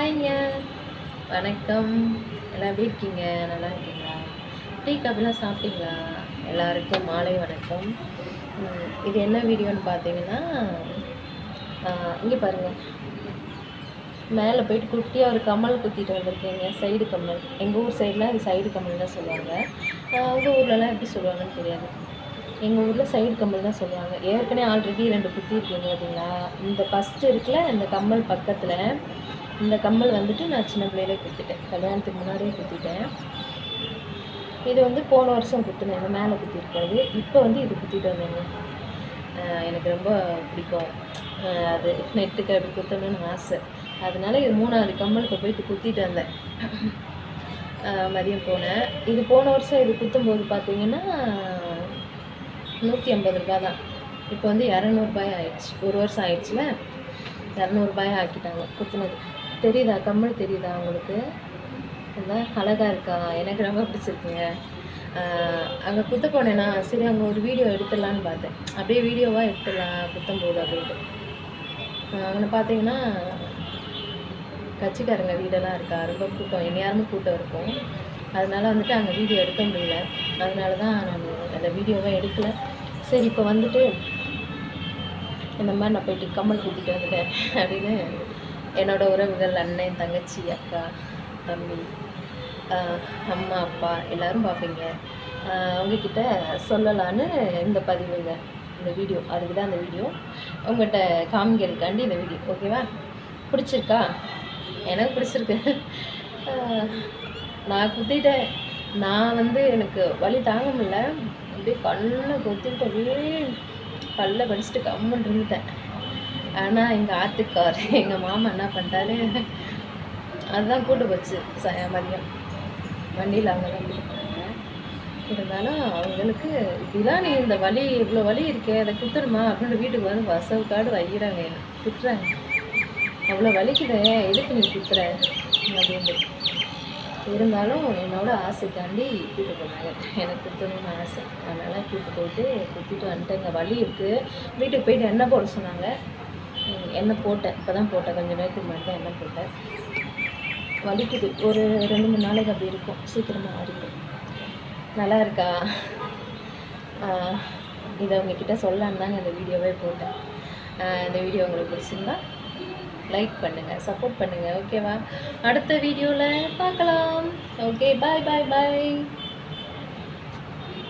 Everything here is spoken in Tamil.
ஹாய்ங்க, வணக்கம். எல்லாம் எப்படி இருக்கீங்க? நல்லா இருக்கீங்களா? டீ, காஃபிலாம் சாப்பிட்டீங்களா? எல்லாருக்கும் மாலை வணக்கம். இது என்ன வீடியோன்னு பார்த்தீங்கன்னா, இங்கே பாருங்க. மேலே போயிட்டு குட்டியாக ஒரு கம்மல் குத்திட்டு வந்திருக்கேங்க. சைடு கம்மல். எங்கள் ஊர் சைடில் அது சைடு கம்மல் தான் சொல்லுவாங்க. உங்கள் ஊர்லலாம் எப்படி சொல்லுவாங்கன்னு தெரியாது. எங்கள் ஊரில் சைடு கம்மல் தான் சொல்லுவாங்க. ஏற்கனவே ஆல்ரெடி 2 குத்திருக்கீங்க பார்த்தீங்களா? இந்த ஃபஸ்ட்டு இருக்குல்ல, இந்த கம்மல் பக்கத்தில் இந்த கம்மல் வந்துட்டு நான் சின்ன பிள்ளையிலே குத்திட்டேன். கல்யாணத்துக்கு முன்னாடியே குத்திட்டேன். இது வந்து போன வருஷம் குத்துனேன். இந்த மேலே குத்திருக்கிறது. இப்போ வந்து இது குத்திட்டு வந்தேங்க. எனக்கு ரொம்ப பிடிக்கும். அது நெட்டுக்கு அப்படி குத்தணும்னு ஆசை. அதனால இது 3வது கம்மல் இப்போ போயிட்டு குத்திட்டு வந்தேன். மதியம் போனேன். இது போன வருஷம் இது குத்தும்போது பார்த்தீங்கன்னா ₹150 தான். இப்போ வந்து ₹200 ஆயிடுச்சு. ஒரு வருஷம் ஆயிடுச்சுல, ₹200 ஆக்கிட்டாங்க குத்துனது. தெரியுதா? கம்மல் தெரியுதா உங்களுக்கு? அதான் அழகாக இருக்கா? எனக்கு ரொம்ப பிடிச்சிருக்குங்க. அங்கே குத்த போனேன்னா சரி அங்கே ஒரு வீடியோ எடுத்துடலான்னு பார்த்தேன். அப்படியே வீடியோவாக எடுத்துடலாம் குத்தும்போது அப்படின்ட்டு. அங்கே பார்த்தீங்கன்னா கட்சிக்காரங்க வீடெல்லாம் இருக்கா, ரொம்ப கூட்டம், எந்நேரமும் கூட்டம் இருக்கும். அதனால வந்துட்டு அங்கே வீடியோ எடுக்க முடியல. அதனால தான் நான் அந்த வீடியோவை எடுக்கலை. சரி இப்போ வந்துட்டு இந்த மாதிரி நான் போயிட்டு கம்மல் குத்திட்டு வந்துட்டேன் அப்படின்னு என்னோடய உறவுகள், அண்ணன், தங்கச்சி, அக்கா, தம்பி, அம்மா, அப்பா எல்லோரும் பார்ப்பீங்க. உங்ககிட்ட சொல்லலான்னு இந்த பதிவுங்க, இந்த வீடியோ. அதுக்கு தான் இந்த வீடியோ உங்கள்கிட்ட காமிக்கிறதுக்காண்டி இந்த வீடியோ. ஓகேவா? பிடிச்சிருக்கா? எனக்கு பிடிச்சிருக்கு. நான் குத்திட்டேன். நான் வந்து எனக்கு வலி தாங்க முடியல. அப்படியே கண்ணை கொத்திக்கிட்டு அப்படியே பல்ல கடிச்சிட்டு கம்முன்னு இருந்துட்டேன். ஆனால் எங்கள் ஆத்துக்கார் எங்கள் மாமா என்ன பண்ணிட்டாரு, அதுதான் கூட்டு போச்சு மதியம் வண்டியில் அங்கே தான் கூட்டு போனாங்க. இருந்தாலும் அவங்களுக்கு இப்படிலாம் நீ இந்த வலி இவ்வளோ வலி இருக்கே அதை குத்துணுமா அப்படின்னு வீட்டுக்கு வந்து வசவுக்காடு வைக்கிறாங்க, என்ன குத்துறாங்க. அவ்வளோ வலிக்குதே, எதுக்கு நீ குத்துற அப்படின்ட்டு. இருந்தாலும் என்னோட ஆசைக்காண்டி கூப்பிட்டு போனாங்க. எனக்கு குத்தணும்னு ஆசை. அதனால் கூப்பிட்டு போயிட்டு குத்திட்டு வந்துட்டேங்க. வலி இருக்குது. வீட்டுக்கு போயிட்டு எண்ணெய் போட சொன்னாங்க. எண்ணெய் போட்டேன். இப்போ தான் போட்டேன். கொஞ்சம் நேரத்துக்கு முன்னாடி தான் எண்ணெய் போட்டேன். வலிக்குது. ஒரு 2-3 நாளைக்கு அப்படி இருக்கும். சீக்கிரமாக ஆறிடும். நல்லா இருக்கா? இதை உங்ககிட்ட சொல்லலான்னு தாங்க இந்த வீடியோவே போட்டேன். இந்த வீடியோ உங்களுக்கு பிடிச்சிருந்தா லைக் பண்ணுங்கள், சப்போர்ட் பண்ணுங்கள். ஓகேவா? அடுத்த வீடியோவில் பார்க்கலாம். ஓகே, பாய் பாய் பாய்.